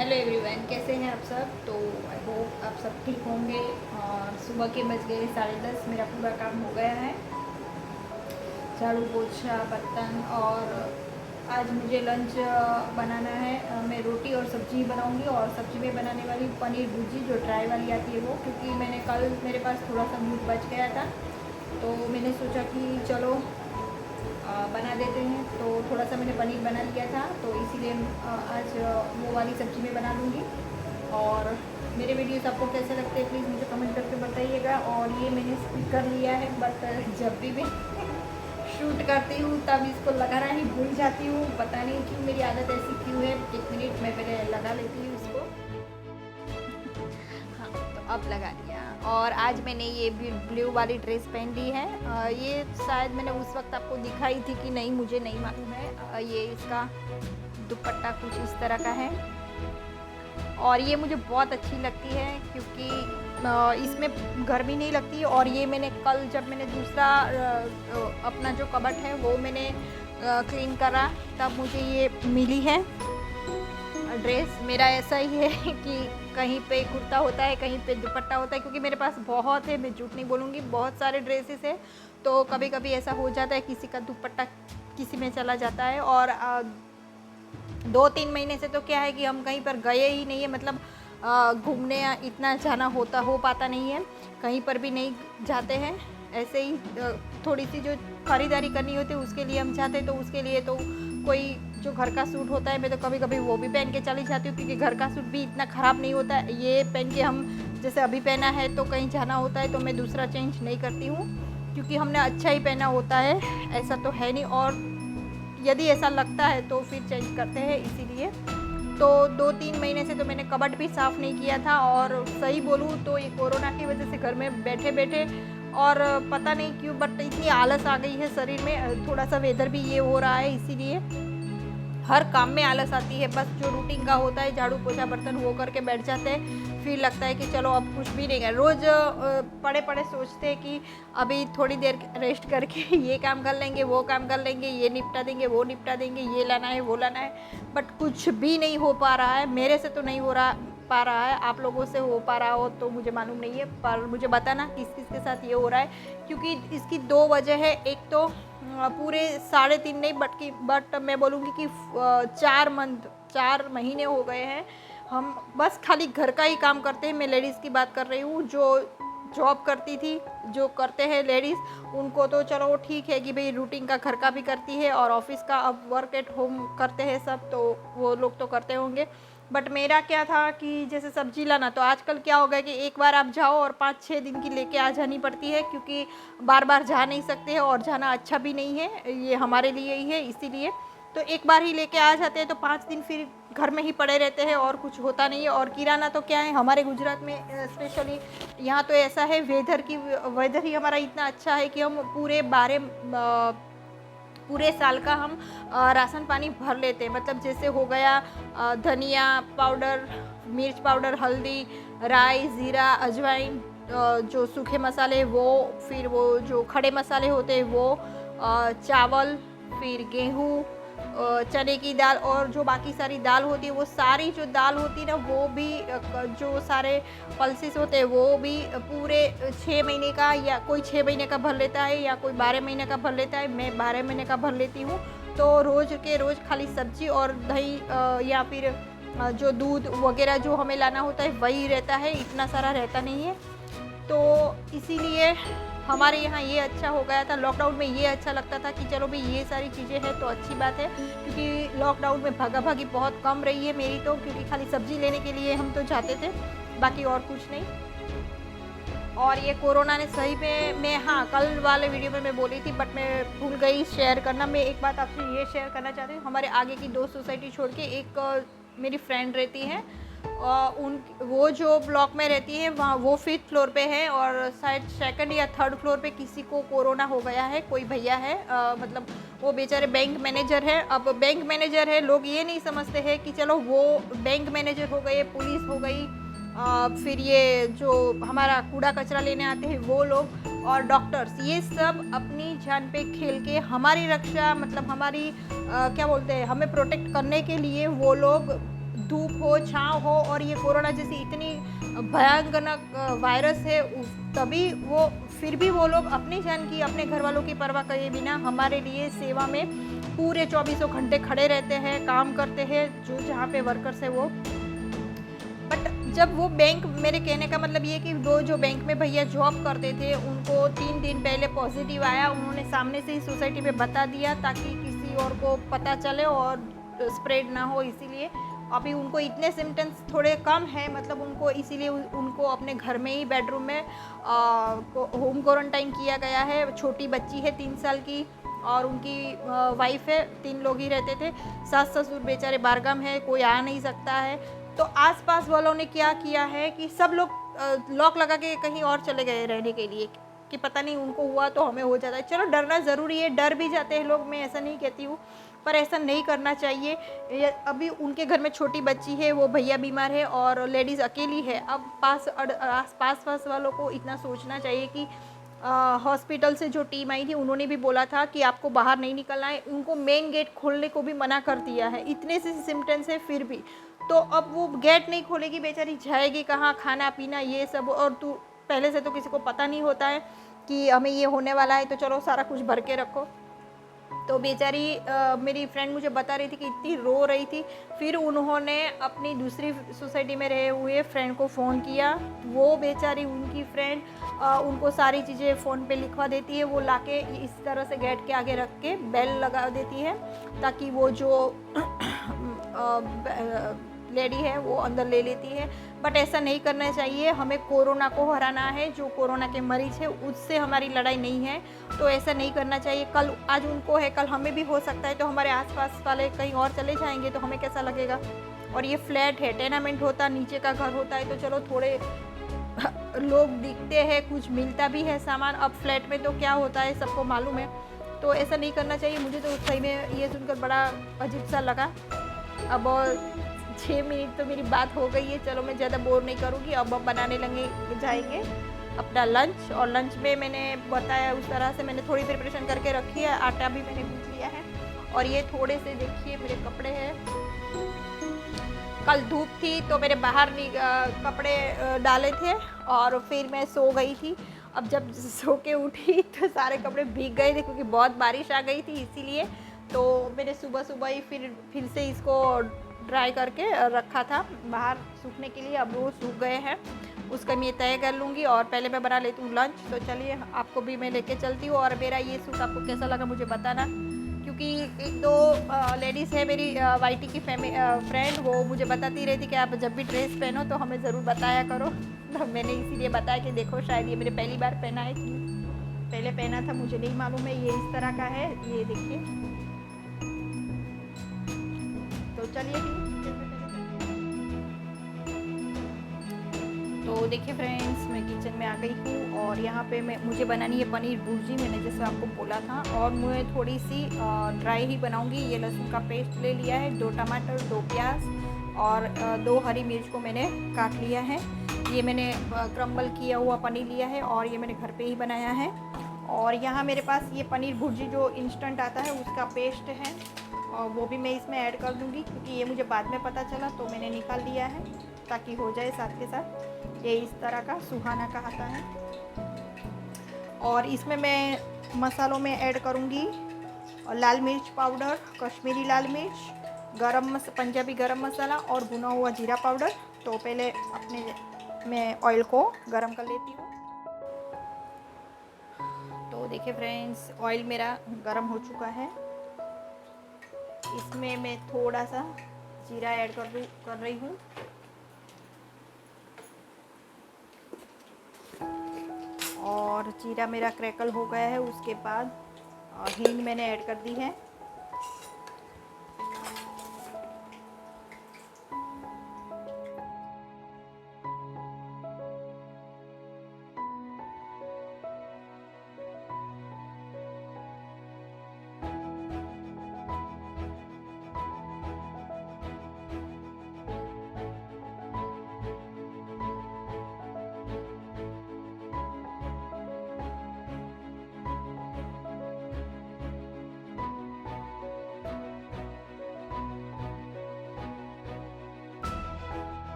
Hello everyone, कैसे हैं आप सब। तो आई होप आप सब ठीक होंगे। और सुबह के बज गए 10:30। मेरा पूरा काम हो गया है, झाड़ू पोछा बर्तन। और आज मुझे लंच बनाना है। मैं रोटी और सब्ज़ी बनाऊंगी, और सब्ज़ी में बनाने वाली पनीर भुर्जी जो ड्राई वाली आती है वो, क्योंकि मैंने कल मेरे पास थोड़ा सा दूध बच गया था, तो मैंने सोचा कि चलो बना देते हैं। तो थोड़ा सा मैंने पनीर बना लिया था, तो इसीलिए आज वो वाली सब्ज़ी में बना लूँगी। और मेरे वीडियोस आपको कैसे लगते हैं प्लीज़ मुझे कमेंट करके बताइएगा। और ये मैंने स्पीकर लिया है, बट जब भी मैं शूट करती हूँ तब इसको लगाना ही भूल जाती हूँ। पता नहीं क्यों, मेरी आदत ऐसी क्यों है। 1 मिनट मैं पहले लगा लेती हूँ इसको। हाँ, तो अब लगा लिया। और आज मैंने ये ब्लू वाली ड्रेस पहन ली है। ये शायद मैंने उस वक्त आपको दिखाई थी कि नहीं, मुझे नहीं मालूम है। ये इसका दुपट्टा कुछ इस तरह का है, और ये मुझे बहुत अच्छी लगती है क्योंकि इसमें गर्मी नहीं लगती। और ये मैंने कल जब मैंने दूसरा अपना जो कबर्ड है वो मैंने क्लीन करा, तब मुझे ये मिली है ड्रेस। मेरा ऐसा ही है कि कहीं पे कुर्ता होता है, कहीं पे दुपट्टा होता है, क्योंकि मेरे पास बहुत है, मैं झूठ नहीं बोलूँगी, बहुत सारे ड्रेसेस है। तो कभी कभी ऐसा हो जाता है किसी का दुपट्टा किसी में चला जाता है। और 2-3 महीने से तो क्या है कि हम कहीं पर गए ही नहीं है, मतलब घूमने इतना जाना हो पाता नहीं है, कहीं पर भी नहीं जाते हैं। ऐसे ही थोड़ी सी जो ख़रीदारी करनी होती है उसके लिए हम जाते हैं, तो उसके लिए तो कोई जो घर का सूट होता है मैं तो कभी कभी वो भी पहन के चली जाती हूँ, क्योंकि घर का सूट भी इतना ख़राब नहीं होता है। ये पहन के हम जैसे अभी पहना है तो कहीं जाना होता है तो मैं दूसरा चेंज नहीं करती हूँ, क्योंकि हमने अच्छा ही पहना होता है, ऐसा तो है नहीं। और यदि ऐसा लगता है तो फिर चेंज करते हैं, इसीलिए। तो 2-3 महीने से तो मैंने कबर्ड भी साफ़ नहीं किया था। और सही बोलूँ तो ये कोरोना की वजह से घर में बैठे बैठे, और पता नहीं क्यों बट इतनी आलस आ गई है शरीर में। थोड़ा सा वेदर भी ये हो रहा है, इसीलिए हर काम में आलस आती है। बस जो रूटीन का होता है, झाड़ू पोछा बर्तन वो करके बैठ जाते हैं, फिर लगता है कि चलो अब कुछ भी नहीं कर। रोज़ पड़े पड़े सोचते हैं कि अभी थोड़ी देर रेस्ट करके ये काम कर लेंगे, वो काम कर लेंगे, ये निपटा देंगे, वो निपटा देंगे, ये लाना है, वो लाना है, बट कुछ भी नहीं हो पा रहा है। मेरे से तो नहीं हो पा रहा है, आप लोगों से हो पा रहा हो तो मुझे मालूम नहीं है, पर मुझे बताना किस किस के साथ ये हो रहा है। क्योंकि इसकी 2 वजह है। एक तो पूरे 3.5 नहीं बट मैं बोलूँगी कि 4 महीने हो गए हैं हम बस खाली घर का ही काम करते हैं। मैं लेडीज़ की बात कर रही हूँ, जो जॉब करती थी, जो करते हैं लेडीज़, उनको तो चलो ठीक है कि भाई रूटीन का घर का भी करती है और ऑफिस का अब वर्क एट होम करते हैं सब, तो वो लोग तो करते होंगे। बट मेरा क्या था कि जैसे सब्जी लाना, तो आजकल क्या हो गया कि एक बार आप जाओ और 5-6 दिन की लेके आ जानी पड़ती है, क्योंकि बार बार जा नहीं सकते हैं और जाना अच्छा भी नहीं है, ये हमारे लिए ही है, इसीलिए तो एक बार ही लेके आ जाते हैं, तो 5 दिन फिर घर में ही पड़े रहते हैं और कुछ होता नहीं है। और किराना तो क्या है, हमारे गुजरात में स्पेशली यहाँ तो ऐसा है, वेदर ही हमारा इतना अच्छा है कि हम पूरे साल का हम राशन पानी भर लेते हैं। मतलब जैसे हो गया धनिया पाउडर, मिर्च पाउडर, हल्दी, राई, ज़ीरा, अजवाइन, जो सूखे मसाले वो, फिर वो जो खड़े मसाले होते हैं वो, चावल, फिर गेहूँ, चने की दाल, और जो बाकी सारी दाल होती है, वो सारी जो दाल होती है ना, वो भी जो सारे पल्सेस होते हैं वो भी पूरे 6 महीने का, या कोई 6 महीने का भर लेता है, या कोई 12 महीने का भर लेता है। मैं 12 महीने का भर लेती हूँ। तो रोज़ के रोज़ खाली सब्जी और दही या फिर जो दूध वगैरह जो हमें लाना होता है वही रहता है, इतना सारा रहता नहीं है। तो इसीलिए हमारे यहाँ ये अच्छा हो गया था। लॉकडाउन में ये अच्छा लगता था कि चलो भाई ये सारी चीज़ें हैं तो अच्छी बात है, क्योंकि लॉकडाउन में भागा भागी बहुत कम रही है मेरी तो, क्योंकि खाली सब्जी लेने के लिए हम तो जाते थे, बाकी और कुछ नहीं। और ये कोरोना ने सही में, मैं हाँ कल वाले वीडियो में मैं बोली थी बट मैं भूल गई शेयर करना। मैं एक बात आपसे ये शेयर करना चाहती हूँ, हमारे आगे की 2 सोसाइटी छोड़ के एक मेरी फ्रेंड रहती है, वो जो ब्लॉक में रहती है वहाँ, वो 5th फ्लोर पे है, और शायद 2nd या 3rd फ्लोर पे किसी को कोरोना हो गया है, कोई भैया है, मतलब वो बेचारे बैंक मैनेजर है। अब बैंक मैनेजर है, लोग ये नहीं समझते हैं कि चलो वो बैंक मैनेजर हो गए, पुलिस हो गई, फिर ये जो हमारा कूड़ा कचरा लेने आते हैं वो लोग, और डॉक्टर्स, ये सब अपनी जान पे खेल के हमारी रक्षा, मतलब हमारी क्या बोलते हैं, हमें प्रोटेक्ट करने के लिए वो लोग धूप हो, छाँव हो और ये कोरोना जैसी इतनी भयानक वायरस है, तभी वो फिर भी वो लोग अपनी जान की, अपने घर वालों की परवाह किए बिना हमारे लिए सेवा में पूरे चौबीसों घंटे खड़े रहते हैं, काम करते हैं, जो जहाँ पे वर्कर्स है वो। बट जब वो बैंक, मेरे कहने का मतलब ये कि वो जो बैंक में भैया जॉब करते थे, उनको 3 दिन पहले पॉजिटिव आया, उन्होंने सामने से ही सोसाइटी में बता दिया ताकि किसी और को पता चले और स्प्रेड ना हो, इसीलिए अभी उनको इतने सिम्टम्स थोड़े कम है, मतलब उनको इसीलिए उनको अपने घर में ही बेडरूम में होम क्वारंटाइन किया गया है। छोटी बच्ची है 3 साल की और उनकी वाइफ है, 3 लोग ही रहते थे। सास ससुर बेचारे बारगाम है, कोई आ नहीं सकता है। तो आसपास वालों ने क्या किया है कि सब लोग लॉक लगा के कहीं और चले गए रहने के लिए, कि पता नहीं उनको हुआ तो हमें हो जाता है। चलो डरना ज़रूरी है, डर भी जाते हैं लोग, मैं ऐसा नहीं कहती हूँ, पर ऐसा नहीं करना चाहिए। अभी उनके घर में छोटी बच्ची है, वो भैया बीमार है और लेडीज़ अकेली है। अब पास वालों को इतना सोचना चाहिए कि हॉस्पिटल से जो टीम आई थी उन्होंने भी बोला था कि आपको बाहर नहीं निकलना है, उनको मेन गेट खोलने को भी मना कर दिया है। इतने से सिम्टम्स है फिर भी, तो अब वो गेट नहीं खोलेगी, बेचारी जाएगी कहाँ, खाना पीना ये सब। और तू पहले से तो किसी को पता नहीं होता है कि हमें ये होने वाला है, तो चलो सारा कुछ भर के रखो। तो बेचारी मेरी फ्रेंड मुझे बता रही थी कि इतनी रो रही थी। फिर उन्होंने अपनी दूसरी सोसाइटी में रहे हुए फ्रेंड को फ़ोन किया, वो बेचारी उनकी फ्रेंड उनको सारी चीज़ें फ़ोन पे लिखवा देती है, वो लाके इस तरह से गेट के आगे रख के बेल लगा देती है ताकि वो जो लेडी है वो अंदर ले लेती है। बट ऐसा नहीं करना चाहिए, हमें कोरोना को हराना है। जो कोरोना के मरीज है उससे हमारी लड़ाई नहीं है, तो ऐसा नहीं करना चाहिए। कल आज उनको है, कल हमें भी हो सकता है, तो हमारे आसपास वाले कहीं और चले जाएंगे तो हमें कैसा लगेगा। और ये फ्लैट है, टेनामेंट होता, नीचे का घर होता है तो चलो थोड़े लोग दिखते हैं, कुछ मिलता भी है सामान। अब फ्लैट में तो क्या होता है सबको मालूम है, तो ऐसा नहीं करना चाहिए। मुझे तो सही में ये सुनकर बड़ा अजीब सा लगा। अब 6 मिनट तो मेरी बात हो गई है, चलो मैं ज़्यादा बोर नहीं करूँगी। अब हम बनाने जाएंगे अपना लंच, और लंच में मैंने बताया उस तरह से मैंने थोड़ी प्रिपरेशन करके रखी है। आटा भी मैंने गूंथ लिया है और ये थोड़े से देखिए मेरे कपड़े हैं। कल धूप थी तो मेरे बाहर कपड़े डाले थे और फिर मैं सो गई थी। अब जब सो के उठी तो सारे कपड़े भीग गए थे क्योंकि बहुत बारिश आ गई थी, इसीलिए तो मैंने सुबह ही फिर से इसको ड्राई करके रखा था बाहर सूखने के लिए। अब वो सूख गए हैं, उसका मैं तय कर लूँगी और पहले मैं बना लेती हूँ लंच। तो चलिए आपको भी मैं लेके चलती हूँ। और मेरा ये सूट आपको कैसा लगा मुझे बताना, क्योंकि 1-2 लेडीज़ है मेरी वाईटी की फ्रेंड, वो मुझे बताती रहती कि आप जब भी ड्रेस पहनो तो हमें ज़रूर बताया करो। तो मैंने इसीलिए बताया कि देखो शायद ये मेरे पहली बार पहना है, पहले पहना था मुझे नहीं मालूम है। ये इस तरह का है, ये देखिए। तो चलिए तो देखिए फ्रेंड्स, मैं किचन में आ गई हूँ और यहाँ पे मुझे बनानी है पनीर भुर्जी, मैंने जैसे आपको बोला था। और मैं थोड़ी सी ड्राई ही बनाऊँगी। ये लहसुन का पेस्ट ले लिया है, 2 टमाटर, 2 प्याज और 2 हरी मिर्च को मैंने काट लिया है। ये मैंने क्रम्बल किया हुआ पनीर लिया है और ये मैंने घर पे ही बनाया है। और यहाँ मेरे पास ये पनीर भुर्जी जो इंस्टेंट आता है उसका पेस्ट है, और वो भी मैं इसमें ऐड कर दूँगी क्योंकि ये मुझे बाद में पता चला तो मैंने निकाल लिया है ताकि हो जाए साथ के साथ। ये इस तरह का सुहाना का आता है। और इसमें मैं मसालों में ऐड करूँगी लाल मिर्च पाउडर, कश्मीरी लाल मिर्च, पंजाबी गरम मसाला और भुना हुआ जीरा पाउडर। तो पहले मैं ऑयल को गरम कर लेती हूँ। तो देखिए फ्रेंड्स, ऑयल मेरा गरम हो चुका है। इसमें मैं थोड़ा सा जीरा ऐड कर रही हूँ और जीरा मेरा क्रैकल हो गया है। उसके बाद हींग मैंने ऐड कर दी है।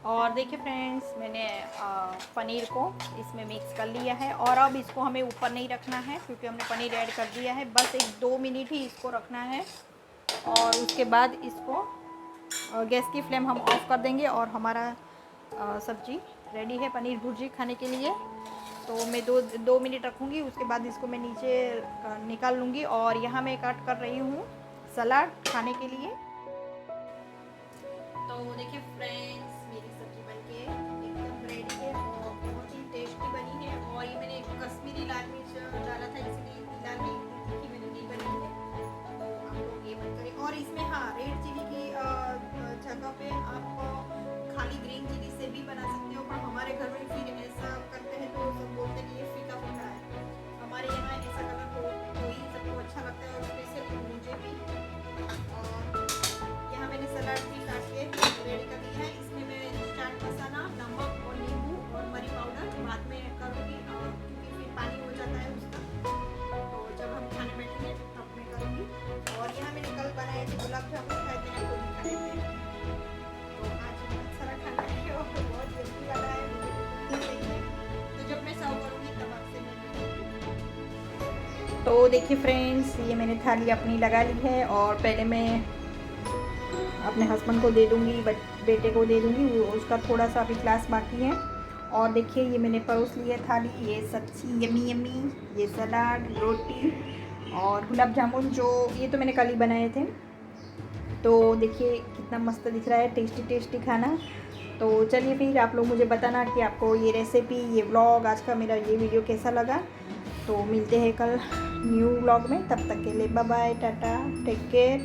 और देखिए फ्रेंड्स, मैंने पनीर को इसमें मिक्स कर लिया है और अब इसको हमें ऊपर नहीं रखना है क्योंकि हमने पनीर ऐड कर दिया है। बस 1-2 मिनट ही इसको रखना है और उसके बाद इसको गैस की फ्लेम हम ऑफ कर देंगे और हमारा सब्जी रेडी है पनीर भुर्जी खाने के लिए। तो मैं 2 मिनट रखूँगी, उसके बाद इसको मैं नीचे निकाल लूँगी। और यहाँ मैं कट कर रही हूँ सलाद खाने के लिए। तो देखिए फ्रेंड्स, मेरी सब्जी बनके एकदम रेडी है और बहुत ही टेस्टी बनी है। और ये मैंने कश्मीरी लाल मिर्च डाला था, इसलिए लाल मिर्च मैंने नहीं बनाई है। तो आप लोग ये मत करें। और इसमें हाँ, रेड चिली की जगह पे आप खाली ग्रीन चिली से भी बना सकते हो, पर हमारे घर में फिर ऐसा करते हैं तो सब बोलते हैं कि ये फीका फीका है। हमारे यहाँ ऐसा कलर तो ही सबको अच्छा लगता है और स्पेशली मुझे भी। और यहाँ मैंने सलाद भी काट के रेडी कर दिया है। इसमें मैं चाट मसाला, नमक और नींबू और मरी पाउडर बाद में करूँगी क्योंकि फिर पानी हो जाता है उसका, तो जब हम खाने बैठेंगे तब मैं करूँगी। और यहाँ मैंने कल बनाए थे गुलाब जामुन, शायद मैंने आपको दिखाए थे। तो आज बहुत सारा खाना है और बहुत जल्दी वाला है, मुझे भूख नहीं है। तो जब मैं सर्व करूँगी तब आपसे मिलूँगी। तो देखिए फ्रेंड्स, ये मैंने थाली अपनी लगा ली है और पहले मैं अपने हस्बैंड को दे दूँगी, बेटे को दे दूँगी, उसका थोड़ा सा अभी क्लास बाकी है। और देखिए ये मैंने परोस ली है थाली, ये सब्जी यमी यमी, ये सलाद, रोटी और गुलाब जामुन, जो ये तो मैंने कल ही बनाए थे। तो देखिए कितना मस्त दिख रहा है, टेस्टी टेस्टी खाना। तो चलिए फिर आप लोग मुझे बताना कि आपको ये रेसिपी, ये व्लॉग, आज का मेरा ये वीडियो कैसा लगा। तो मिलते हैं कल न्यू व्लॉग में, तब तक के लिए bye bye, tata, take care.